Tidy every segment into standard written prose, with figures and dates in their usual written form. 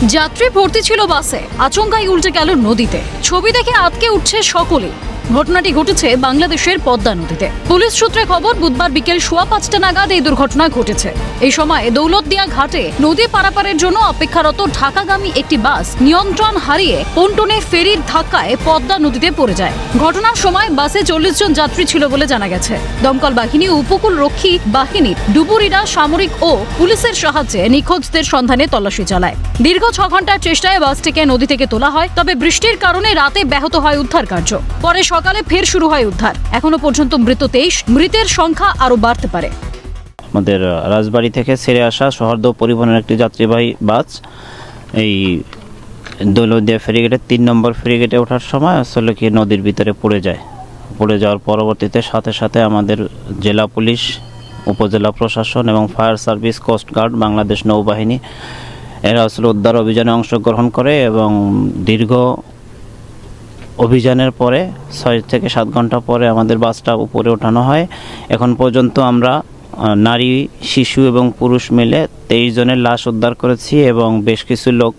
যাত্রী ভর্তি ছিল বাসে, আচমকাই উল্টে গেল নদীতে। ছবি দেখে আটকে উঠছে সকলে। ঘটনাটি ঘটেছে বাংলাদেশের পদ্মা নদীতে। পুলিশ সূত্রে খবর, বুধবার বিকেল 5:15 নাগাদ এই দুর্ঘটনা ঘটেছে। এই সময় দৌলতদিয়া ঘাটে নদী পারাপারের জন্য অপেক্ষারত ঢাকাগামী একটি বাস নিয়ন্ত্রণ হারিয়ে পন্টনে ফেরির ধাক্কায় পদ্মা নদীতে পড়ে যায়। ঘটনার সময় বাসে 40 জন যাত্রী ছিল বলে জানা গেছে। দমকল বাহিনী, উপকূল রক্ষী বাহিনীর ডুবুরিরা সামরিক ও পুলিশের সাহায্যে নিখোঁজদের সন্ধানে তল্লাশি চালায়। দীর্ঘ 6 ঘন্টার চেষ্টায় বাসটিকে নদী থেকে তোলা হয়, তবে বৃষ্টির কারণে রাতে ব্যাহত হয় উদ্ধার কার্য। পরে সকালে ফের শুরু হয় উদ্ধার। এখনো পর্যন্ত মৃত 23, মৃতের সংখ্যা আরো বাড়তে পারে। আমাদের রাজবাড়ী থেকে ছেড়ে আসা সহরদহ পরিবহনের একটি যাত্রীবাহী বাস এই দৌলতদিয়া ফেরিগেটের 3 নম্বর ফেরিগেটে ওঠার সময় আসলে কি নদীর ভিতরে পড়ে যায়। পড়ে যাওয়ার পরবর্তীতে সাথে সাথে আমাদের জেলা পুলিশ, উপজেলা প্রশাসন এবং ফায়ার সার্ভিস, কোস্টগার্ড, বাংলাদেশ নৌবাহিনী এরা আসলে উদ্ধার অভিযানে অংশগ্রহণ করে এবং দীর্ঘ অভিযানের পরে 6 থেকে 7 ঘন্টা পরে আমাদের বাসটা উপরে ওঠানো হয়। এখন পর্যন্ত আমরা নারী, শিশু এবং পুরুষ মিলে 23 জনের লাশ উদ্ধার করেছি এবং বেশ কিছু লোক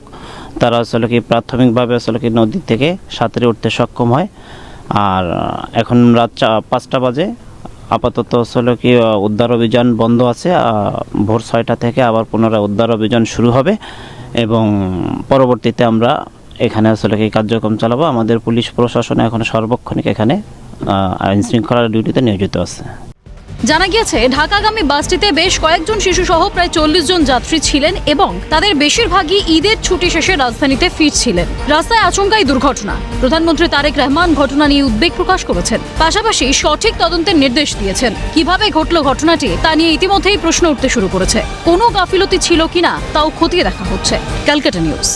তারা আসলে কি প্রাথমিকভাবে আসলে কি নদী থেকে সাঁতরে উঠতে সক্ষম হয়। আর এখন রাত 5টা বাজে। আপাতত আসলে কি উদ্ধার অভিযান বন্ধ আছে। ভোর 6টা থেকে আবার পুনরায় উদ্ধার অভিযান শুরু হবে এবং পরবর্তীতে আমরা এখানে আসলে কি কার্যক্রম চালাবো। আমাদের পুলিশ প্রশাসন এখন সর্বক্ষণিক এখানে আইন শৃঙ্খলার ডিউটিতে নিয়োজিত আছে। জানা গিয়েছে, ঢাকাগামী বাসটিতে বেশ কয়েকজন শিশু সহ প্রায় 40 জন যাত্রী ছিলেন এবং তাদের বেশিরভাগই ঈদের ছুটি শেষে রাজধানীতে ফিরছিলেন। রাস্তায় আচমকাই দুর্ঘটনা। প্রধানমন্ত্রী তারেক রহমান ঘটনা নিয়ে উদ্বেগ প্রকাশ করেছেন, পাশাপাশি সঠিক তদন্তের নির্দেশ দিয়েছেন। কিভাবে ঘটল ঘটনাটি তা নিয়ে ইতিমধ্যেই প্রশ্ন উঠতে শুরু করেছে। কোনো গাফিলতি ছিল কিনা তাও খতিয়ে দেখা হচ্ছে। ক্যালকাটা নিউজ।